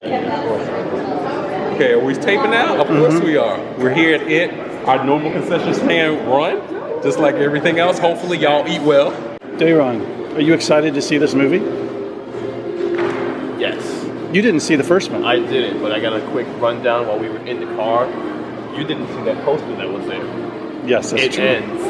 Okay, are we taping now? Of course we are. We're here at IT. Our normal concession stand run, just like everything else. Hopefully y'all eat well. Dayron, are you excited to see this movie? Yes, You didn't see the first one. I didn't, but I got a quick rundown while we were in the car. You didn't see that poster that was there. Yes, that's It true. ends.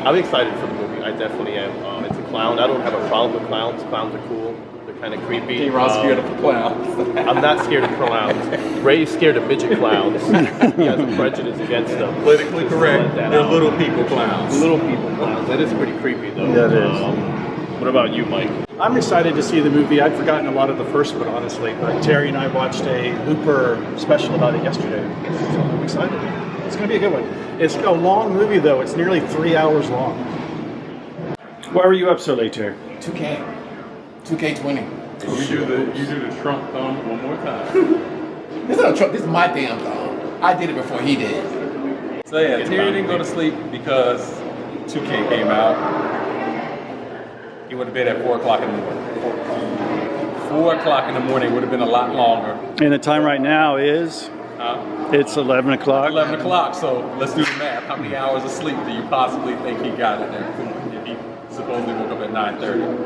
I'm excited for the movie. I definitely am. It's a clown. I don't have a problem with clowns. Clowns are cool. They're kind of creepy. T-Ron's scared of clowns. I'm not scared of clowns. Ray's scared of midget clowns. He has a prejudice against them. Politically correct. Let that They're out. little people clowns. Little people clowns. That is pretty creepy, though. Yeah, it is. What about you, Mike? I'm excited to see the movie. I'd forgotten a lot of the first one, honestly, but Terry and I watched a Looper special about it yesterday. So I'm excited. It's going to be a good one. It's a long movie, though. It's nearly 3 hours long. Why were you up so late, Terry? 2K. 2K20. You do the Trump thumb one more time. This is not a Trump. This is my damn thumb. I did it before he did. So yeah, Terry didn't go to sleep because 2K came out. He would have been at 4 o'clock in the morning. 4 o'clock in the morning would have been a lot longer. And the time right now is, it's 11 o'clock. 11 o'clock, so let's do the math. How many hours of sleep do you possibly think he got in there? If he supposedly woke up at 9:30.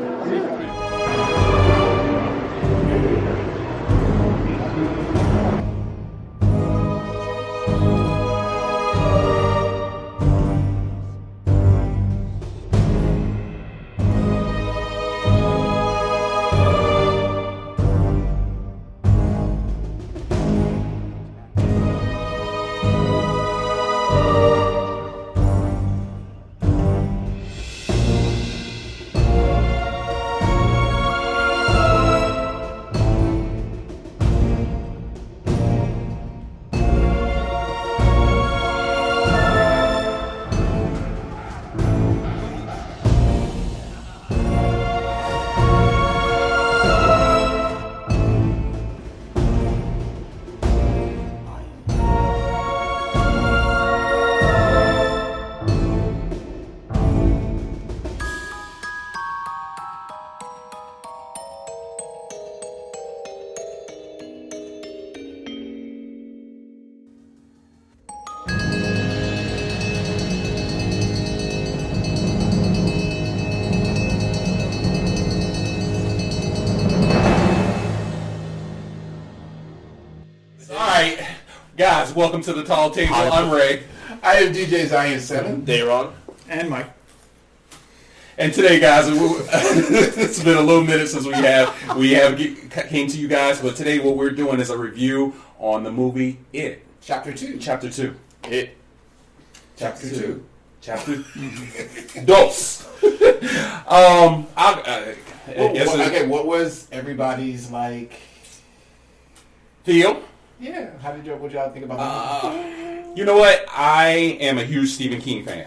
Alright, guys, welcome to the Tall Table. I'm Ray. I am DJ Zion 7. Dayron. And Mike. And today, guys, it's been a little minute since we came to you guys, but today what we're doing is a review on the movie It. Chapter 2. Chapter 2. It. Chapter 2. Chapter Dos. Okay, what was everybody's like? Theo? Yeah, what y'all think about that? You know what? I am a huge Stephen King fan.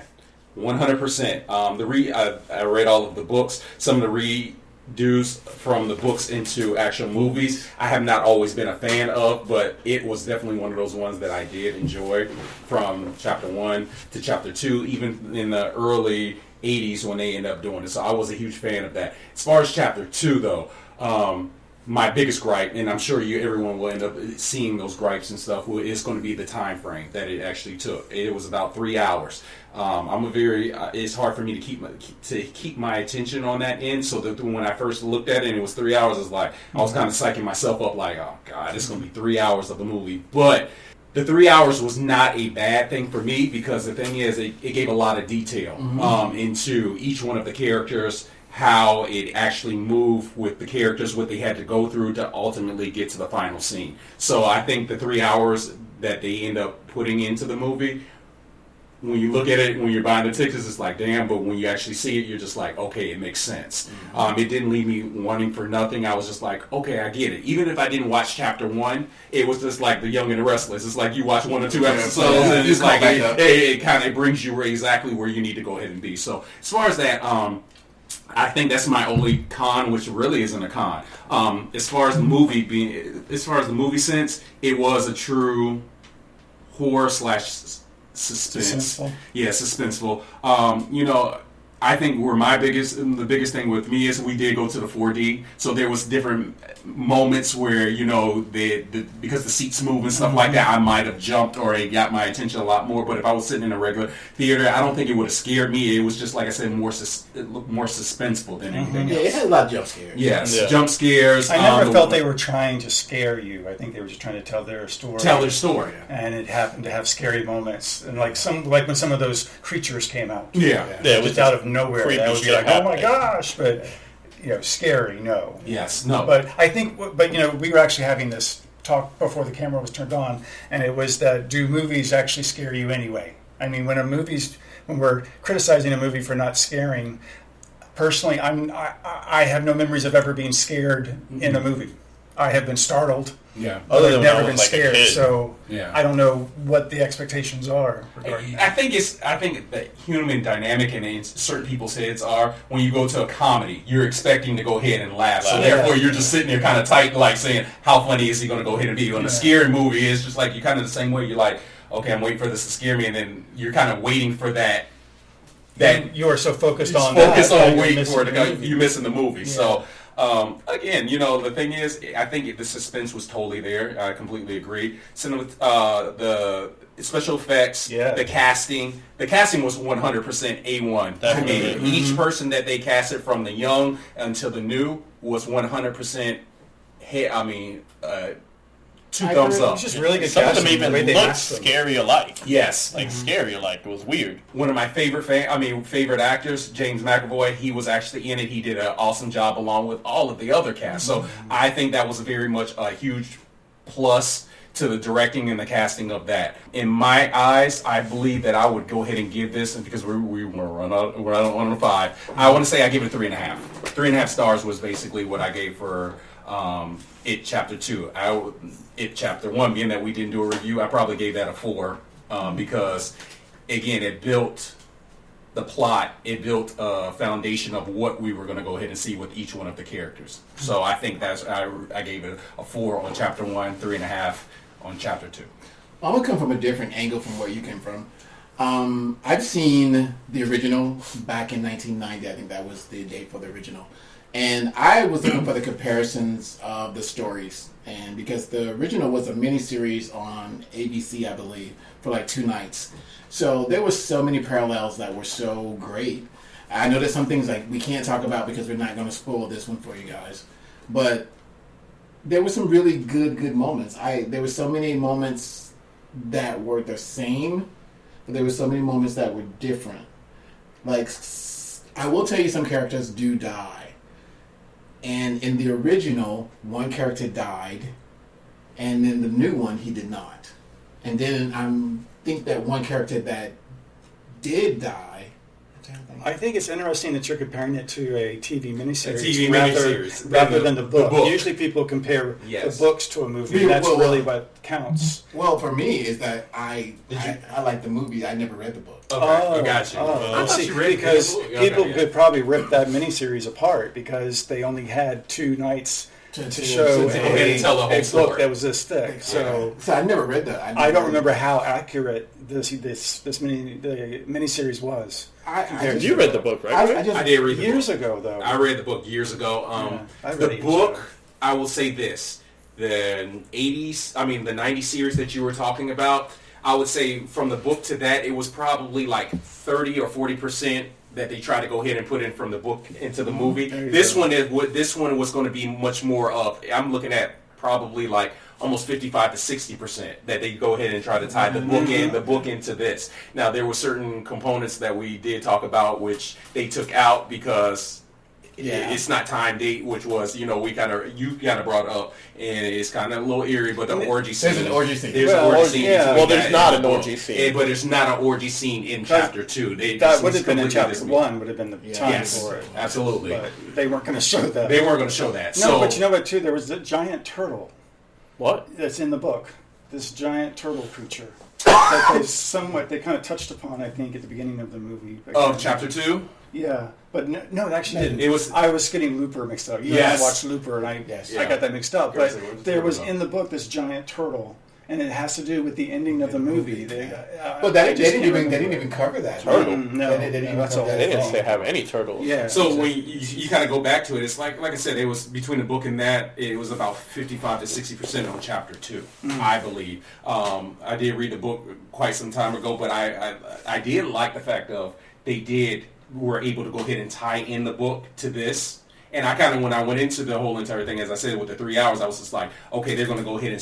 100%. I read all of the books. Some of the redos from the books into actual movies, I have not always been a fan of, but it was definitely one of those ones that I did enjoy from chapter 1 to chapter 2, even in the early 80s when they ended up doing it. So I was a huge fan of that. As far as chapter 2, though, my biggest gripe, and I'm sure everyone will end up seeing those gripes and stuff, is going to be the time frame that it actually took. It was about 3 hours. It's hard for me to keep my attention on that end. So that when I first looked at it and it was 3 hours, I was kind of psyching myself up like, oh God, it's going to be 3 hours of the movie. But the 3 hours was not a bad thing for me because the thing is, it gave a lot of detail into each one of the characters, how it actually moved with the characters, what they had to go through to ultimately get to the final scene. So I think the 3 hours that they end up putting into the movie, when you look at it, when you're buying the tickets, it's like, damn, but when you actually see it, you're just like, okay, it makes sense. It didn't leave me wanting for nothing. I was just like, okay, I get it. Even if I didn't watch chapter 1, it was just like The Young and the Restless. It's like you watch 1 or 2 episodes, and it's like, it kind of brings you exactly where you need to go ahead and be. So as far as that, I think that's my only con, which really isn't a con. As far as the movie sense, it was a true horror / suspense. Suspenseful. Yeah, suspenseful. I think the biggest thing with me is we did go to the 4D, so there was different moments where because the seats move and stuff like that, I might have jumped or it got my attention a lot more. But if I was sitting in a regular theater, I don't think it would have scared me. It was just like I said, more suspenseful than anything Yeah, else. it had a lot of jump scares. Yes, Yeah. jump scares. I never felt they were trying to scare you. I think they were just trying to tell their story. tell their story. And it happened to have scary moments, and like when some of those creatures came out. Yeah. Yeah, it was Just out of nowhere. creepy That would be shit like, oh my happening. gosh, but scary, no. Yes. No. But I think, we were actually having this talk before the camera was turned on, and it was that do movies actually scare you anyway? I mean, when we're criticizing a movie for not scaring, personally, I have no memories of ever being scared in a movie. I have been startled. Yeah. Other I've than when never I been was like a scared, kid. so Yeah. I don't know what the expectations are regarding that. I think the human dynamic and in certain people's heads are when you go to a comedy, you're expecting to go ahead and laugh. So Laugh. therefore, you're just sitting there kind of tight, like saying, "How funny is he going to go ahead and be?" On a scary movie, it's just like you're kind of the same way. You're like, "Okay, I'm waiting for this to scare me," and then you're kind of waiting for that. Then you are so focused Just on focus that, on you're waiting missing for it to the go. movie. You're missing the movie. So again, the thing is, I think the suspense was totally there. I completely agree. The special effects, Yeah. the casting was 100% A1. Definitely. Each person that they casted, from the young until the new, was 100%. Two thumbs up. It's just really good Some of casting. them even the way they looked cast them. scary alike. Yes. Like scary alike. It was weird. One of my favorite actors, James McAvoy, he was actually in it. He did an awesome job along with all of the other cast. So I think that was very much a huge plus to the directing and the casting of that. In my eyes, I believe that I would go ahead and give this, and because we're on a 5, I want to say I give it a 3.5. 3.5 stars was basically what I gave for It Chapter 2. It Chapter 1, being that we didn't do a review, I probably gave that a 4 because, again, it built the plot, it built a foundation of what we were going to go ahead and see with each one of the characters. So I think I gave it a 4 on Chapter 1, 3.5 on Chapter 2. I'm gonna come from a different angle from where you came from. I've seen the original back in 1990. I think that was the date for the original. And I was looking for the comparisons of the stories. And because the original was a miniseries on ABC, I believe, for like 2 nights. So there were so many parallels that were so great. I know there's some things like we can't talk about because we're not going to spoil this one for you guys. But there were some really good moments. There were so many moments that were the same, but there were so many moments that were different. Like, I will tell you, some characters do die. And in the original, one character died, and in the new one, he did not. And then I think that one character that did die. I think it's interesting that you're comparing it to a TV miniseries, A TV miniseries. rather than the book. book. Usually people compare Yes. the books to a movie, Yeah, and that's well, really what counts. Well, for me, is that I like the movie. I never read the book. Okay, I got you. Oh, thought see, you read it. because Okay, people yeah. could probably rip that miniseries apart because they only had 2 nights to show to go ahead and tell the whole a book story. that was this thick. So So I never read that. I don't remember how accurate the miniseries was. You read the book, right? I did read the Years book. ago, though. I read the book years ago. I read The it years book, ago. I will say this: the the 90s series that you were talking about. I would say from the book to that, it was probably like 30 or 40% that they try to go ahead and put in from the book into the movie. This one was going to be much more of. I'm looking at probably like almost 55 to 60% that they go ahead and try to tie the book into this. Now there were certain components that we did talk about which they took out because it's not time date, which was you kind of brought up, and it's kind of a little eerie. But the orgy scene, There's an orgy scene. There's Well, an orgy scene. yeah. between Well, there's that not and the an book. orgy scene. But there's not an orgy scene in chapter 2. That would have been in chapter different. 1. Would have been the time Yes, for it. absolutely. But they weren't going to show that. They weren't going to show that. No, so, but you know what? Too, there was a giant turtle What? that's in the book. This giant turtle creature that they kind of touched upon, I think, at the beginning of the movie. of chapter 2. Yeah, but no, it actually didn't. It was- I was getting Looper mixed up. You Yes. and I watched Looper, and I Yes. got that mixed up. Yes, But it was- there it was was up. in the book this giant turtle, and it has to do with the ending of the movie. But they didn't even cover that. Turtle. No, They didn't even that's cover all. that. They didn't say have any turtles. Yeah. So when you kind of go back to it, it's like I said, it was between the book and that, it was about 55 to 60% on chapter 2, I believe. I did read the book quite some time ago, but I did like the fact of were able to go ahead and tie in the book to this. And I kind of, when I went into the whole entire thing, as I said, with the 3 hours, I was just like, okay, they're going to go ahead and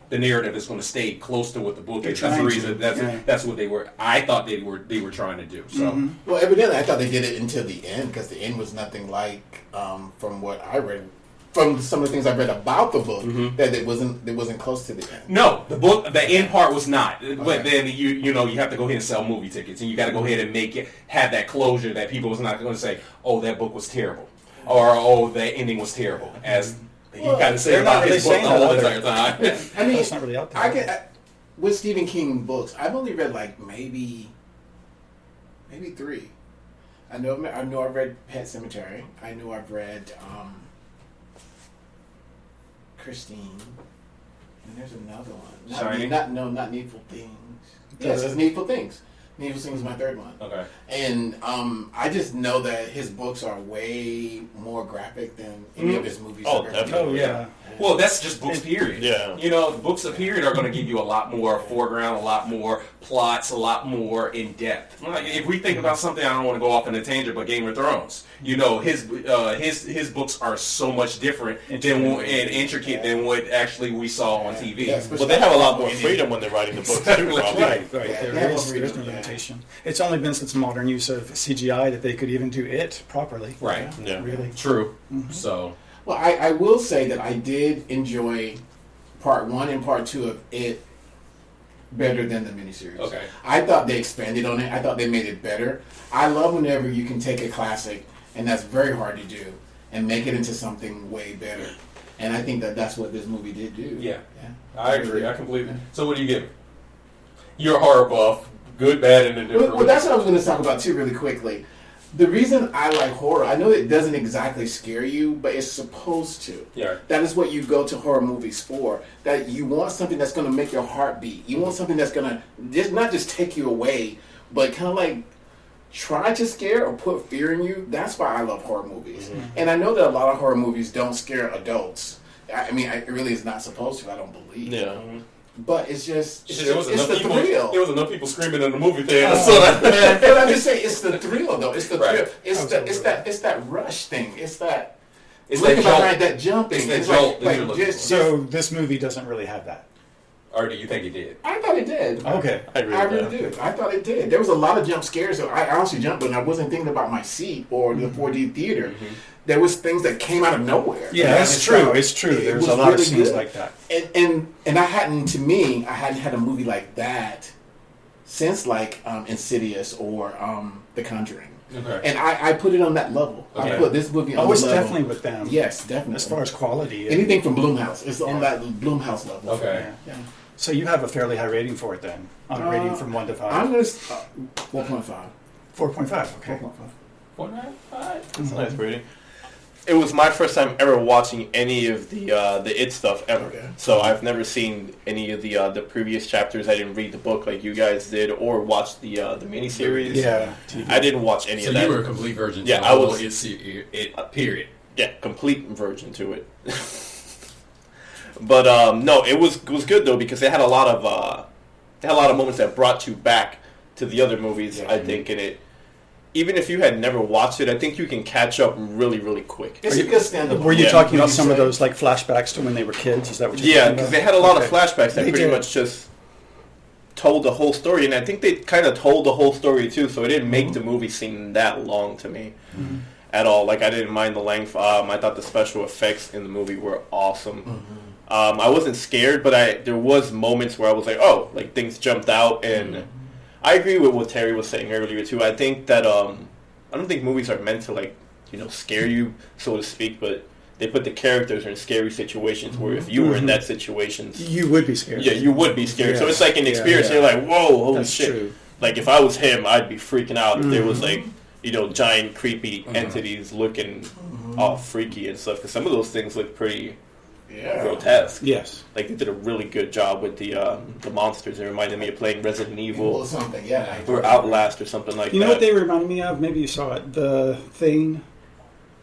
the narrative is going to stay close to what the book is. That's the reason. That's what they were. I thought they were trying to do. So, Well, evidently, I thought they did it until the end because the end was nothing like from what I read. From some of the things I read about the book, that it wasn't close to the end. no, the end part was not. But then you have to go ahead and sell movie tickets, and you got to go ahead and have that closure that people was not going to say, oh, that book was terrible, or oh, that ending was terrible, as he kind of said about his book the whole entire time. I mean, That's not really out there. With Stephen King books, I've only read like maybe 3. I know I've read Pet Sematary. I know I've read Christine, and there's another one. Shining? Not Needful Things. Yes, it's Needful Things. Needful Things is my third one. Okay. And I just know that his books are way more graphic than any of his movies. Oh, I've ever definitely. read. Yeah. Well, that's just books, period. Yeah. The books of period are going to give you a lot more foreground, a lot more plots, a lot more in depth. Like, if we think about something, I don't want to go off on a tangent, but Game of Thrones. His books are so much different and intricate than what actually we saw on TV. Yeah, Well, they have a lot more freedom when they're writing the books too. Probably. Right. Yeah, There is yeah. no limitation. It's only been since modern use of CGI that they could even do it properly. Right. Yeah. Really. True. So. Well, I will say that I did enjoy part 1 and part 2 of it better than the miniseries. Okay. I thought they expanded on it. I thought they made it better. I love whenever you can take a classic, and that's very hard to do, and make it into something way better. And I think that's what this movie did do. Yeah. I agree. I completely. So what do you give it? You're a horror buff. Good, bad, and indifferent. Well, that's what I was going to talk about too, really quickly. The reason I like horror, I know it doesn't exactly scare you, but it's supposed to. Yeah. That is what you go to horror movies for. That you want something that's going to make your heart beat. You want something that's going to not just take you away, but kind of like try to scare or put fear in you. That's why I love horror movies. And I know that a lot of horror movies don't scare adults. I mean, it really is not supposed to. I don't believe. Yeah. But it's just it's There was the people, thrill. There was enough people screaming in the movie theater. So that, But I'm just saying, it's the thrill, though. It's the Right. thrill. It's that rush thing. It's that it's looking that jolt. behind that jumping. It's that It's jolt that you're like looking just. So this movie doesn't really have that. Or do you think it did? I thought it did. Okay. I agree I with really that. did. I thought it did. There was a lot of jump scares. So I honestly jumped, but I wasn't thinking about my seat or the 4D theater. There was things that came out of nowhere. Yeah, it's true. It's true. It There's was a lot of really scenes good. like that. And I hadn't had a movie like that since like Insidious or The Conjuring. Okay. And I put it on that level. Okay. I put this movie on Oh, the it's level. definitely with them. Yes, definitely. As far as quality. anything from Blumhouse, it's on that Blumhouse level. Okay. Yeah. So you have a fairly high rating for it then, on a rating from 1 to 5. I'm gonna 4.5. 4.5. Okay. 4.5? That's a nice rating. It was my first time ever watching any of the It stuff ever. Okay. So I've never seen any of the previous chapters. I didn't read the book like you guys did, or watch the miniseries. Yeah. I didn't watch any So of that. you were a complete virgin. Yeah, to I the whole was- It period. Yeah, complete virgin to it. But no, it was good though because they had a lot of moments that brought you back to the other movies. I think in it, even if you had never watched it, I think you can catch up really, really quick. It's a good stand-up. Were you Yeah. talking about Would you some of say? those like flashbacks to when they were kids? Is that what you're Yeah, talking because about? they had a lot of Okay. flashbacks that They pretty did. much just told the whole story, and I think they kind of told the whole story too. So it didn't make the movie seem that long to me at all. Like I didn't mind the length. I thought the special effects in the movie were awesome. I wasn't scared, but there was moments where I was like, oh, like things jumped out, and I agree with what Terry was saying earlier too. I think that I don't think movies are meant to like scare you, so to speak, but they put the characters in scary situations where if you were in that situation, You would be scared. yeah, you would be scared. So Yeah. it's like an Yeah, experience. yeah. And you're like, whoa, holy That's shit! true. Like if I was him, I'd be freaking out if there was like giant creepy entities looking all freaky and stuff. Because some of those things look pretty Yeah. grotesque. Yes. Like they did a really good job with the monsters. It reminded me of playing Resident Or Evil something, yeah. or Outlast or something like You that. know what they reminded me of? Maybe you saw it. The Thing.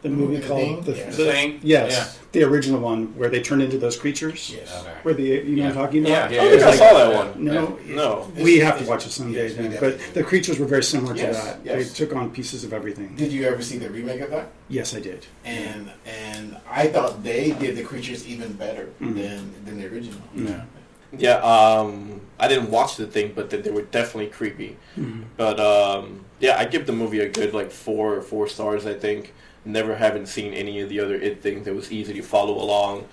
The movie The called Thing? The Yeah. Thing? Yes, the original one where they turned into those creatures. Yes. Okay. Where you know what I'm talking about? Yeah, I don't think I It's saw like- that one. No, No. we have to watch it someday. Yes, we then. definitely But do. the creatures were very similar Yes, to that. yes. They took on pieces of everything. Did you ever see the remake of that? Yes, I did. And I thought they did the creatures even better than the original. Yeah. Yeah, I didn't watch the thing, but they were definitely creepy. But yeah, I give the movie a good like four stars. I think. Never haven't seen any of the other It things. It was easy to follow along.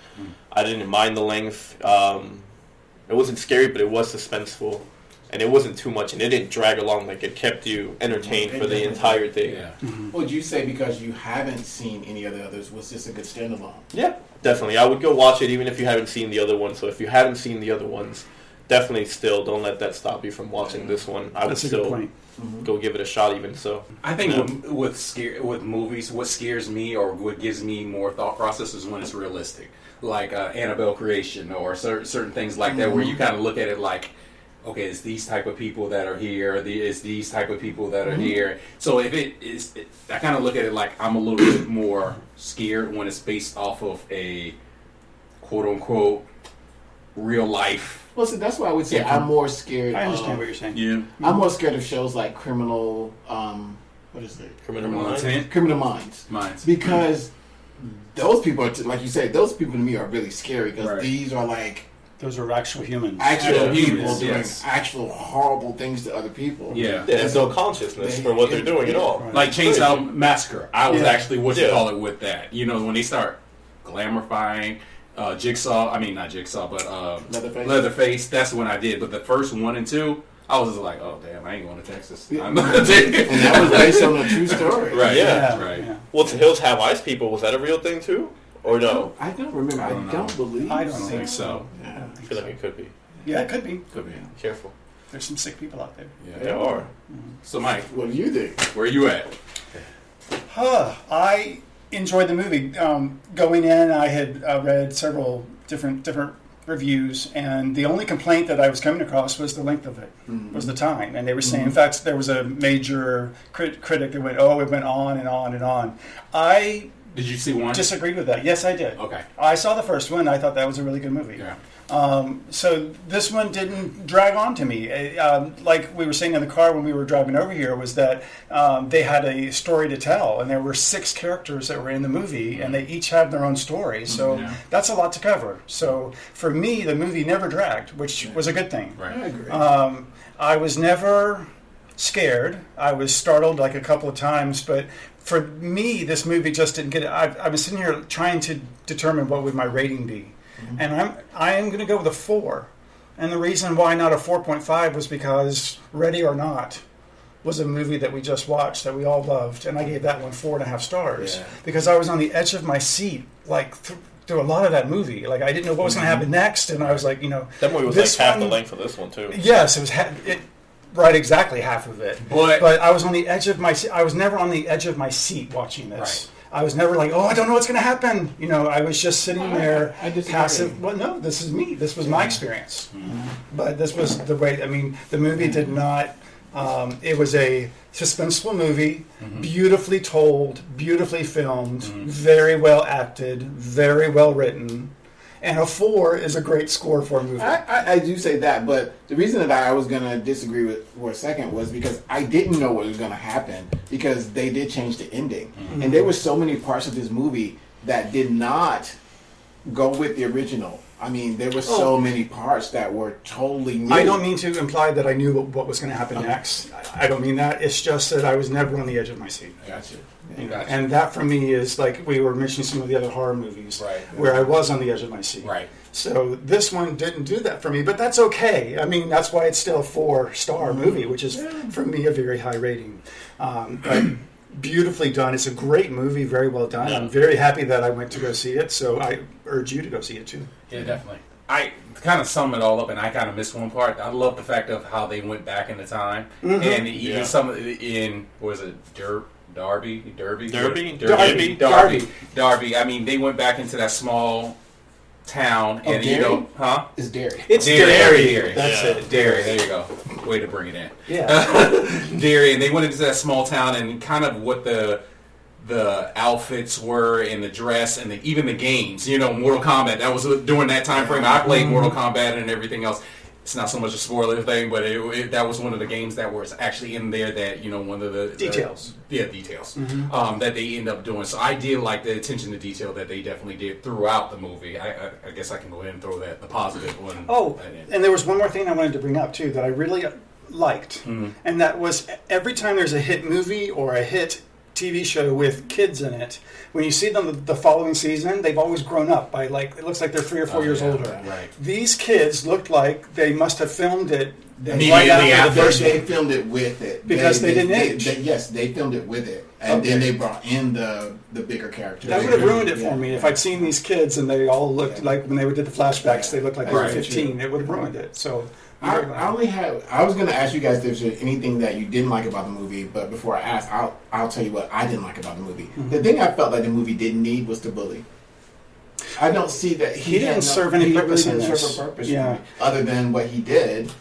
I didn't mind the length. It wasn't scary, but it was suspenseful, and it wasn't too much, and it didn't drag along. Like it kept you entertained for the entire thing. Yeah. Would you say because you haven't seen any of the others, was this a good standalone? Yeah, definitely. I would go watch it even if you haven't seen the other ones. So if you haven't seen the other ones, definitely still don't let that stop you from watching this one. I would That's a good still point. go give it a shot even so. I think Yeah. with movies, what scares me or what gives me more thought process is when it's realistic, like Annabelle Creation or certain things like that, where you kind of look at it like, okay, it's these type of people that are here, it's these type of people that are here. So if I kind of look at it like I'm a little bit more scared when it's based off of a quote unquote real life. Well, see, that's why I would say Yeah. I'm more scared. I understand what you're saying. Yeah. I'm more scared of shows like Criminal. What is it? Criminal Minds. Criminal Minds. Minds. Because those people, like you said, those people to me are really scary because Right. these are like Those are actual humans. actual Yeah, people humans, doing yes. actual horrible things to other people. Yeah. There's no consciousness for what they're doing at all. Right. Like Chainsaw Massacre. I was Yeah. actually what you Yeah. call it with that. You know, when they start glamourifying Jigsaw, I mean not Jigsaw, but Leatherface. Leatherface. That's when I did. But the first 1 and 2, I was just like, oh damn, I ain't going to Texas. Yeah. I'm not And that was based on a true story. right. Yeah. Right. Yeah. Well, to Hills Have Eyes people, was that a real thing too? Or no? I don't remember. I don't know. don't believe. I don't I don't think so. Yeah. I feel like it could be. Yeah, it could be. Could be. Careful. There's some sick people out there. Yeah. There are. So Mike, What do you think? where you at? I enjoyed the movie. Going in, I had read several different reviews, and the only complaint that I was coming across was the length of it, was the time. And they were saying, in fact, there was a major critic that went, "Oh, it went on and on and on." I Did you see one? disagreed with that. Yes, I did. Okay. I saw the first one. I thought that was a really good movie. Yeah. So this one didn't drag on to me. Like we were saying in the car when we were driving over here, was that they had a story to tell, and there were 6 characters that were in the movie, and they each have their own story. So Yeah. that's a lot to cover. So for me, the movie never dragged, which was a good thing. Right. I agree. I was never scared. I was startled like a couple of times, but for me, this movie just didn't get it. I was sitting here trying to determine what would my rating be, and I am going to go with a 4. And the reason why not a 4.5 was because Ready or Not was a movie that we just watched that we all loved, and I gave that one 4.5 stars Yeah. because I was on the edge of my seat, like through a lot of that movie. Like I didn't know what was going to happen next, and I was like, That movie was this like half the one- length of this one too. Yes, it was right, exactly half of it. But- I was on the edge of my seat. I was never on the edge of my seat watching this. I was never like, oh, I don't know what's going to happen. You know, I was just sitting there I disagree. passive. Well, no, this is me. This was my experience. But this was the way. I mean, the movie did not. It was a suspenseful movie, beautifully told, beautifully filmed, very well acted, very well written. And a 4 is a great score for a movie. I do say that, but the reason that I was going to disagree with for a second was because I didn't know what was going to happen because they did change the ending. And there were so many parts of this movie that did not go with the original. I mean, there were so many parts that were totally new. I don't mean to imply that I knew what was going to happen next. I don't mean that. It's just that I was never on the edge of my seat. Gotcha. You know, Gotcha. and that for me is like we were mentioning some of the other horror movies Right. where I was on the edge of my seat. Right. So this one didn't do that for me, but that's okay. I mean, that's why it's still a 4-star movie, which is for me a very high rating. But beautifully done. It's a great movie, very well done. Yeah. I'm very happy that I went to go see it. So I urge you to go see it too. Yeah, definitely. I kind of sum it all up, and I kind of missed one part. I love the fact of how they went back in the time, and even Yeah. some of in what was it Derby. Derby? I mean, they went back into that small town, and Derry? you know, huh? It's Derry. It's Derry. That's it. Derry. There you go. Way to bring it in. Yeah. Derry, and they went into that small town, and kind of what the outfits were, and the dress, and even the games. You know, Mortal Kombat. That was during that time frame. I played Mortal Kombat and everything else. It's not so much a spoiler thing, but that was one of the games that was actually in there that, you know, one of the Details. Details that they end up doing. So I did like the attention to detail that they definitely did throughout the movie. I guess I can go ahead and throw the positive one. Oh, and there was one more thing I wanted to bring up too that I really liked, and that was every time there's a hit movie or a hit TV show with kids in it, when you see them the following season, they've always grown up by, like, it looks like they're 3 or 4 years older. Right. These kids looked like they must have filmed it Immediately right after after. the first They one. filmed it with it Because they didn't age. Yes, they filmed it with it, and then Okay. they brought in the bigger characters. That would have ruined it Yeah. for me if I'd seen these kids and they all looked like, when they did the flashbacks, they looked like they were Right. 15. It would have ruined it. So I only have. I was going to ask you guys if there's anything that you didn't like about the movie, but before I ask, I'll tell you what I didn't like about the movie. The thing I felt like the movie didn't need was the bully. I don't see that He didn't had serve any he purpose really in didn't this. serve a purpose Yeah. for me, other than what he did.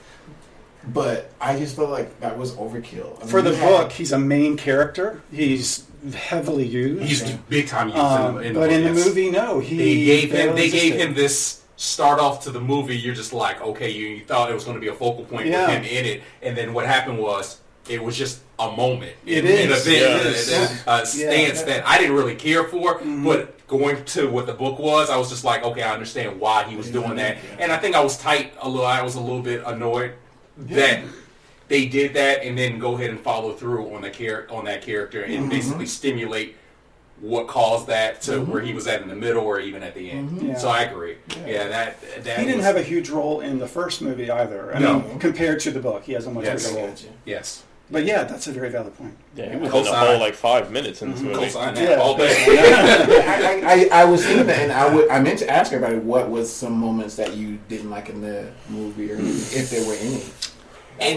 But I just felt like that was overkill. I mean, for the you had- book, he's a main character. He's heavily used. He's big time used in the but in the book, yes. movie, no. They gave barely him existed. this start off to the movie. You're just like, okay, you thought it was going to be a focal point Yeah. with him in it, and then what happened was it was just a moment. It an is. event, Yeah. a stance that I didn't really care for, but going to what the book was, I was just like, okay, I understand why he was doing that, and I think I was I was a little bit annoyed that they did that and then go ahead and follow through on that character and basically stimulate what caused that to where he was at in the middle or even at the end. Yeah. So I agree. Yeah, that He didn't have a huge role in the first movie either. I No. mean, compared to the book, he has a much Yes. bigger role. Yes. But yeah, that's a very valid point. Yeah, he was in Cosign. the whole like 5 minutes in this movie. Cosign that Yeah. all day. I was thinking that, and I meant to ask everybody what was some moments that you didn't like in the movie, or if there were any.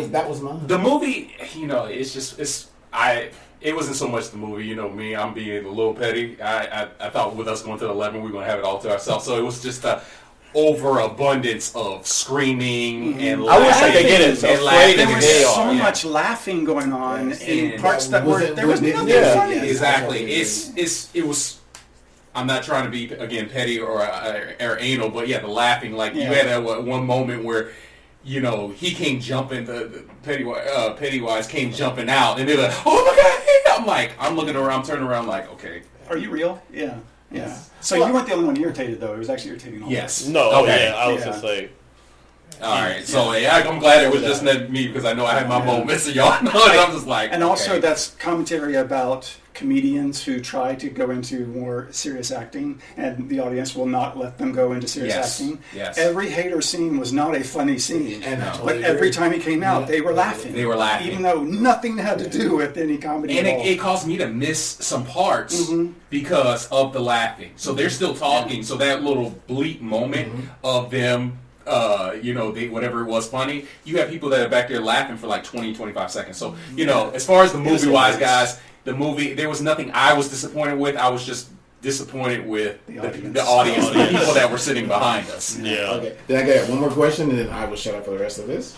That was mine. The movie, you know, it wasn't so much the movie, you know me, I'm being a little petty. I thought with us going to 11, we were going to have it all to ourselves. So it was just a overabundance of screaming and I wish I could get it. and So laughing. There afraid was they so are. much laughing going on in And parts that were wasn't- there was wasn't- nothing yeah. funny. Exactly. It was. I'm not trying to be again petty or anal, but yeah, the laughing. Like you had that one moment where, you know, he came jumping. The Pennywise came jumping out, and they're like, "Oh my god!" I'm like, I'm looking around, I'm turning around, like, okay, Are you real? Yeah. Yeah. So you weren't the only one irritated though. It was actually irritating. all of yes, us. No, okay. yeah, I was Yeah. just like, All right, so yeah, I'm glad it was just not me because I know I had my moments, and y'all know, and I'm just like, And also, okay. that's commentary about comedians who try to go into more serious acting, and the audience will not let them go into serious Yes, acting. yes. Every hater scene was not a funny scene. And I But totally every agree. time he came out, they were laughing. They were laughing. Even though nothing had to do with any comedy And at all. it caused me to miss some parts because of the laughing. So they're still talking. So that little bleep moment of them, you know, whatever it was funny, you have people that are back there laughing for like 20, 25 seconds. So, you know, as far as the was movie-wise, hilarious. guys, the movie, there was nothing I was disappointed with. I was just disappointed with The the audience. audience, the people that were sitting behind us. yeah. Okay, then I got one more question, and then I will shut up for the rest of this.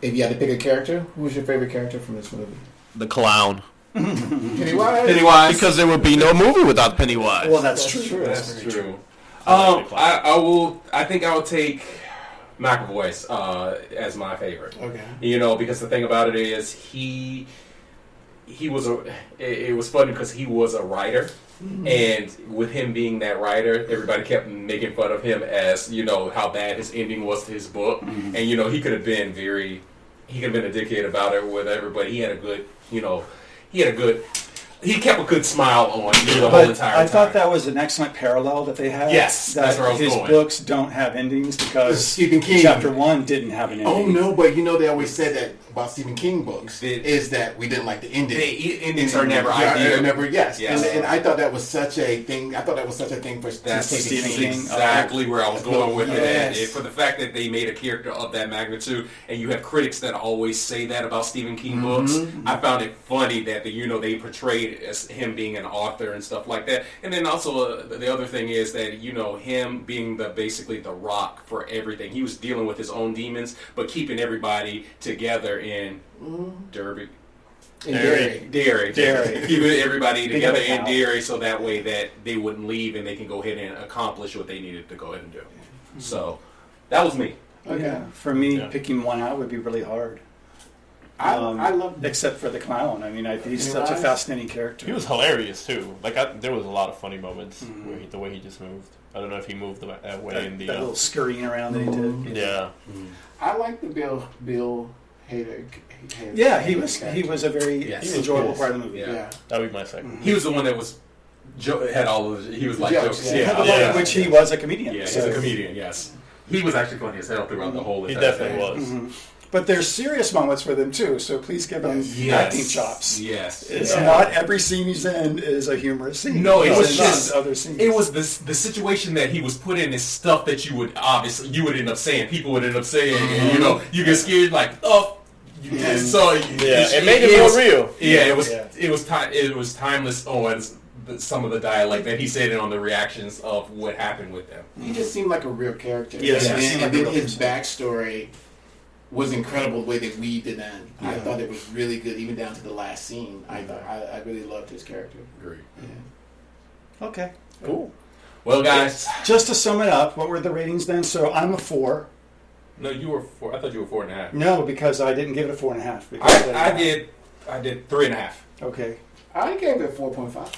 If you had to pick a character, who was your favorite character from this movie? The clown. Pennywise. Pennywise. Because there would be no movie without Pennywise. Well, that's That's true. true. That's very true. I like the clown. I will. I think I will take McAvoy's as my favorite. Okay. You know, because the thing about it is he was it was funny because he was a writer, and with him being that writer, everybody kept making fun of him as, you know, how bad his ending was to his book, and you know he could have been a dickhead about it with everybody. He had a good, you know, he kept a good smile on the whole But entire I time. thought that was an excellent parallel that they had. Yes, that that's where I was his going. books don't have endings because Stephen King. Chapter 1 didn't have an ending. Oh no, but you know they always said that about Stephen King books Did- is that we didn't like the ending. Endings are never Yeah, ideal. they're never yes. Yes. And I thought that was such a thing. I thought that was such a thing for That's Stephen King. exactly where I was going with Yes. it. For the fact that they made a character of that magnitude, and you have critics that always say that about Stephen King books, I found it funny that they portrayed made as him being an author and stuff like that. And then also the other thing is that him being basically the rock for everything. He was dealing with his own demons, but keeping everybody together in Derby. In Derry. Derry. Keeping everybody Big together of a in cow. Derry, so that way that they wouldn't leave and they can go ahead and accomplish what they needed to go ahead and do. So that was me. Okay. Yeah, for me, Yeah. picking one out would be really hard. I love Except for the clown. I mean, he's You such a know, fascinating character. He was hilarious too. Like there was a lot of funny moments where the way he just moved. I don't know if he moved that way in the. that little scurrying around that he did. Yeah. I like the Bill Hader. Yeah, he was a very Yes. enjoyable Yes. part of the movie. Yeah. That'd be my second. He was the one that was had all of he was like Jokes, jokes. yeah. Yeah. Which he was a comedian. Yeah, he's so- a comedian. Yes, he was actually funny as hell throughout the whole. He entire definitely thing. was. But there's serious moments with him too, so please give him Yes. acting chops. Yes, It's Yeah. not every scene he's in is a humorous scene. No, it was It's just other scenes. it was the situation that he was put in is stuff that you would end up saying. People would end up saying, and you get scared like so It made it more real. Yeah, it was Yeah. it was timeless on some of the dialect that he said on the reactions of what happened with them. He just seemed like a real character. Yes, and he then, seemed like and a then real his person. backstory was incredible. The way they weaved it in, I thought it was really good, even down to the last scene. I thought I really loved his character. Agreed. Okay. Cool. Well, guys, Just to sum it up, what were the ratings then? So I'm a 4. no, you were 4. I thought you were 4.5. No, because I didn't give it a 4.5. because I did 3.5. Okay, I gave it 4.5.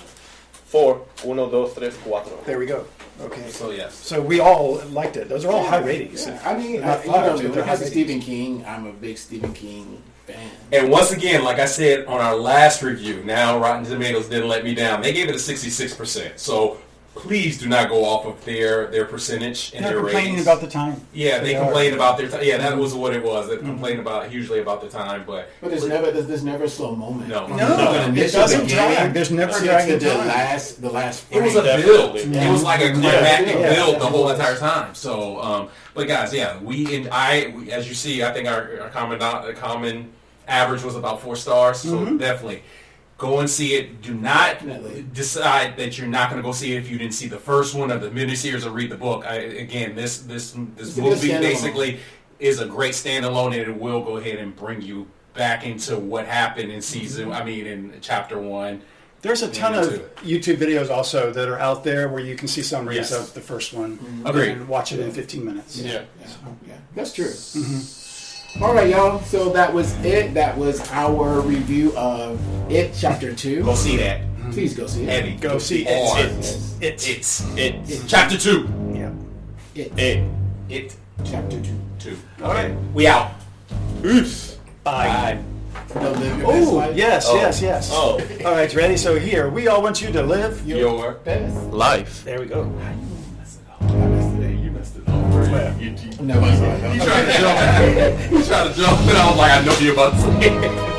4. 1, 2, 3, 4. there we go. Okay. So yes. So we all liked it. Those are all high ratings. Yeah. I mean, They're not you fives, but know, they're high as a ratings. Stephen King, I'm a big Stephen King fan. And once again, like I said on our last review, now Rotten Tomatoes didn't let me down. They gave it a 66%. So please do not go off of their percentage and They're their complaining ratings. about the time. Yeah, they They are. complained about their time. Yeah, that was what it was. They complained hugely about the time, but But there's never a slow moment. No. From No, the it initial doesn't beginning drag. There's never to dragging the time. last. it was a frame. build. Definitely. It was like a climactic Yeah. build the Yeah. whole entire time. So, but guys, yeah, as you see, I think our common average was about 4 stars. So definitely. Go and see it. Do not Definitely. decide that you're not going to go see it if you didn't see the first one of the miniseries or read the book. This It's a good movie standalone. basically is a great standalone, and it will go ahead and bring you back into what happened in in chapter 1. There's a ton into of it. YouTube videos also that are out there where you can see summaries Yes. of the first one. Agreed. And watch it in 15 minutes. Yeah. Yeah, that's true. All right, y'all. So that was it. That was our review of It Chapter 2. Go see that. Please go see it. Heavy. Go see Or it. It's chapter 2. Yeah. It Chapter 2. 2. All right. We out. Peace. Bye. No, live your best Oh, life. yes. Oh. All right, ready? So here, we all want you to live. Your Best. Life. There we go. You messed it up. No, I'm sorry. You tried to jump. You tried to jump, and I was like, I know you're about to say it.